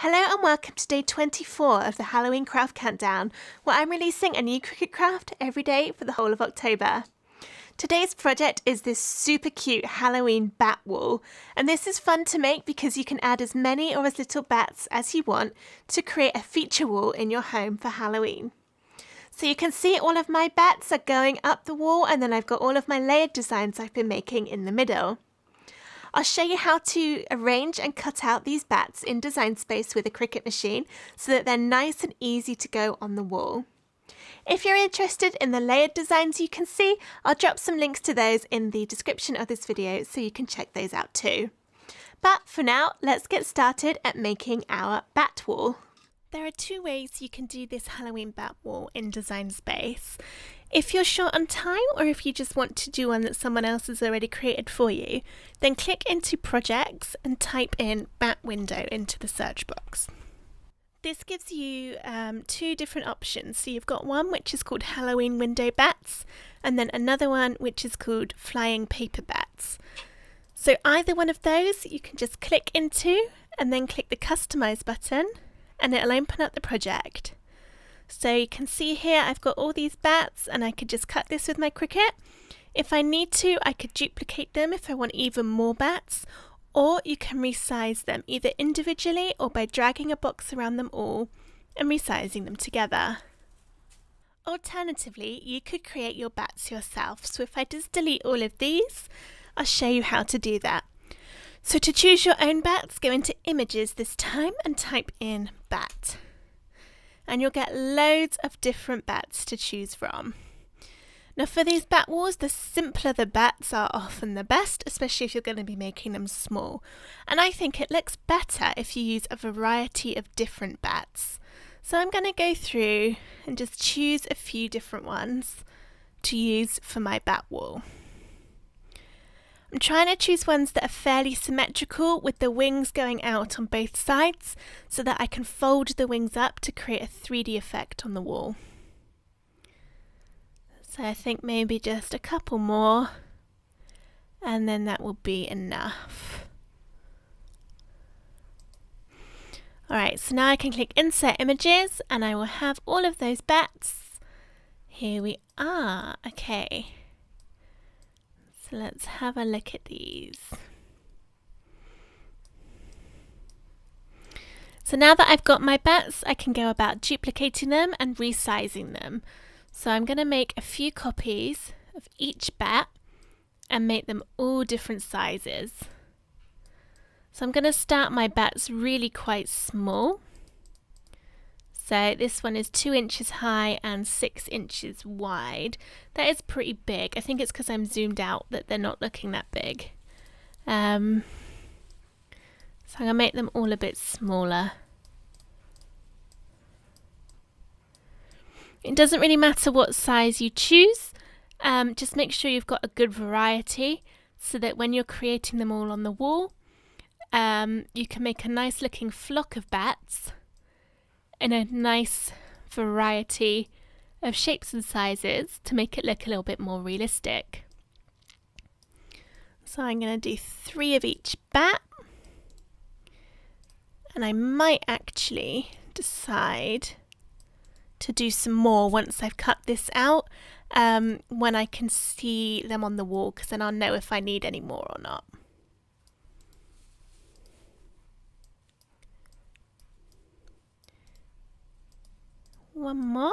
Hello and welcome to day 24 of the Halloween Craft Countdown, where I'm releasing a new Cricut craft every day for the whole of October. Today's project is this super cute Halloween bat wall, and this is fun to make because you can add as many or as little bats as you want to create a feature wall in your home for Halloween. So you can see all of my bats are going up the wall, and then I've got all of my layered designs I've been making in the middle. I'll show you how to arrange and cut out these bats in Design Space with a Cricut machine so that they're nice and easy to go on the wall. If you're interested in the layered designs you can see, I'll drop some links to those in the description of this video so you can check those out too. But for now, let's get started at making our bat wall. There are two ways you can do this Halloween bat wall in Design Space. If you're short on time, or if you just want to do one that someone else has already created for you, then click into Projects and type in Bat Window into the search box. This gives you two different options. So you've got one which is called Halloween Window Bats, and then another one which is called Flying Paper Bats. So either one of those you can just click into and then click the Customize button, and it'll open up the project. So you can see here I've got all these bats, and I could just cut this with my Cricut. If I need to, I could duplicate them if I want even more bats, or you can resize them either individually or by dragging a box around them all and resizing them together. Alternatively, you could create your bats yourself. So if I just delete all of these, I'll show you how to do that. So to choose your own bats, go into Images this time and type in bat. And you'll get loads of different bats to choose from. Now for these bat walls, the simpler the bats are often the best, especially if you're going to be making them small. And I think it looks better if you use a variety of different bats. So I'm going to go through and just choose a few different ones to use for my bat wall. I'm trying to choose ones that are fairly symmetrical with the wings going out on both sides so that I can fold the wings up to create a 3D effect on the wall. So I think maybe just a couple more, and then that will be enough. Alright, so now I can click Insert Images and I will have all of those bats. Here we are. Okay. So let's have a look at these. So now that I've got my bats, I can go about duplicating them and resizing them. So I'm going to make a few copies of each bat and make them all different sizes. So I'm going to start my bats really quite small. So this one is 2 inches high and 6 inches wide. That is pretty big. I think it's because I'm zoomed out that they're not looking that big. So I'm going to make them all a bit smaller. It doesn't really matter what size you choose. Just make sure you've got a good variety so that when you're creating them all on the wall, you can make a nice looking flock of bats in a nice variety of shapes and sizes to make it look a little bit more realistic. So I'm going to do 3 of each bat, and I might actually decide to do some more once I've cut this out, when I can see them on the wall, because then I'll know if I need any more or not. One more.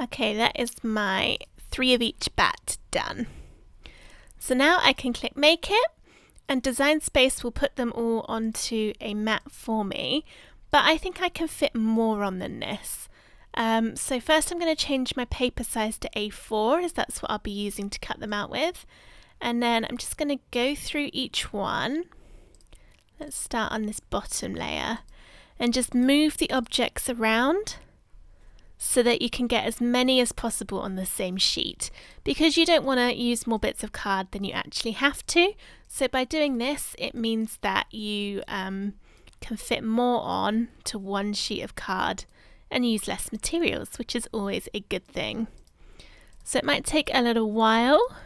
Okay, that is my 3 of each bat done. So now I can click Make It, and Design Space will put them all onto a mat for me, but I think I can fit more on than this. So first I'm going to change my paper size to A4, as that's what I'll be using to cut them out with. And then I'm just going to go through each one. Let's start on this bottom layer and just move the objects around so that you can get as many as possible on the same sheet, because you don't want to use more bits of card than you actually have to. So by doing this, it means that you can fit more on to one sheet of card and use less materials, which is always a good thing. So it might take a little while.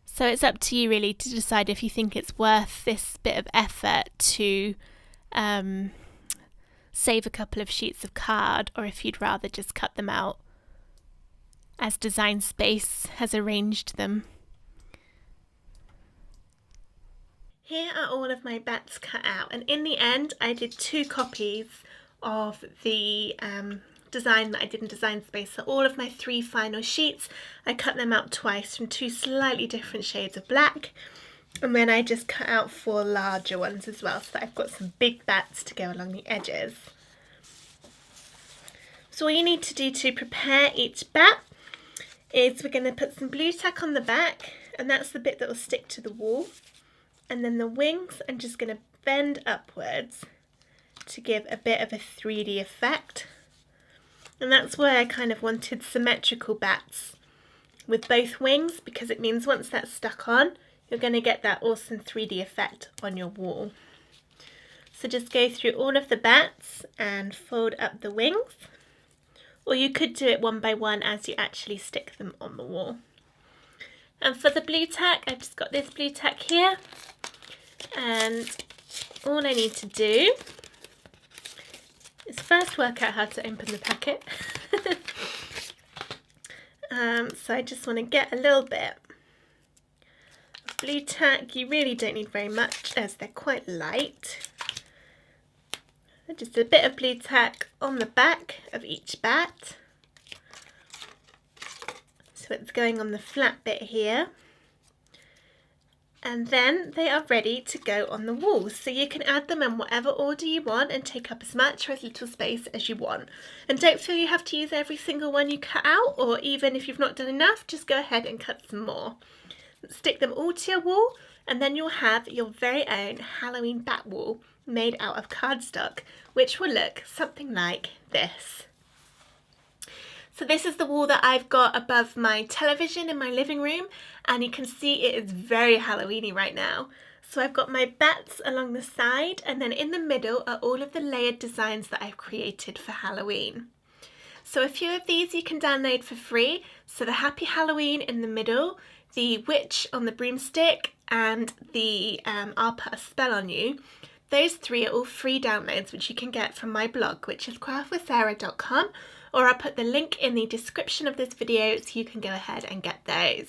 So it's up to you really to decide if you think it's worth this bit of effort to save a couple of sheets of card, or if you'd rather just cut them out as Design Space has arranged them. Here are all of my bats cut out, and in the end I did 2 copies of the design that I did in Design Space. So all of my 3 final sheets, I cut them out twice from 2 slightly different shades of black, and then I just cut out 4 larger ones as well, so that I've got some big bats to go along the edges. So all you need to do to prepare each bat is we're going to put some blue tack on the back, and that's the bit that will stick to the wall. And then the wings, I'm just going to bend upwards to give a bit of a 3D effect. And that's why I kind of wanted symmetrical bats with both wings, because it means once that's stuck on, you're going to get that awesome 3D effect on your wall. So just go through all of the bats and fold up the wings. Or you could do it one by one as you actually stick them on the wall. And for the blue tack, I've just got this blue tack here. And all I need to do is first work out how to open the packet. So I just want to get a little bit of blue tack. You really don't need very much as they're quite light. Just a bit of blue tack on the back of each bat. So it's going on the flat bit here. And then they are ready to go on the walls. So you can add them in whatever order you want and take up as much or as little space as you want. And don't feel you have to use every single one you cut out, or even if you've not done enough, just go ahead and cut some more. Stick them all to your wall, and then you'll have your very own Halloween bat wall made out of cardstock, which will look something like this. So this is the wall that I've got above my television in my living room, and you can see it is very Halloweeny right now. So I've got my bats along the side, and then in the middle are all of the layered designs that I've created for Halloween. So a few of these you can download for free. So the Happy Halloween in the middle, the witch on the broomstick, and the I'll Put a Spell on You. Those 3 are all free downloads which you can get from my blog, which is craftwithsarah.com, or I'll put the link in the description of this video so you can go ahead and get those.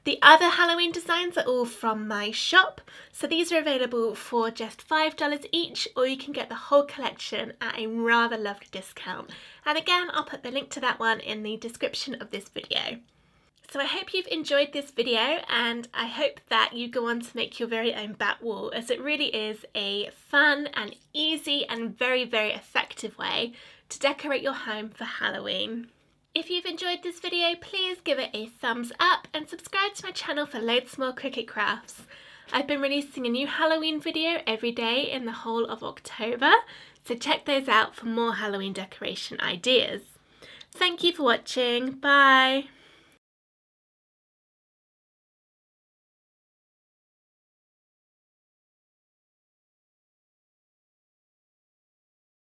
The other Halloween designs are all from my shop, so these are available for just $5 each, or you can get the whole collection at a rather lovely discount. And again, I'll put the link to that one in the description of this video. So I hope you've enjoyed this video, and I hope that you go on to make your very own bat wall, as it really is a fun and easy and very, very effective way to decorate your home for Halloween. If you've enjoyed this video, please give it a thumbs up and subscribe to my channel for loads more Cricut crafts. I've been releasing a new Halloween video every day in the whole of October, so check those out for more Halloween decoration ideas. Thank you for watching. Bye!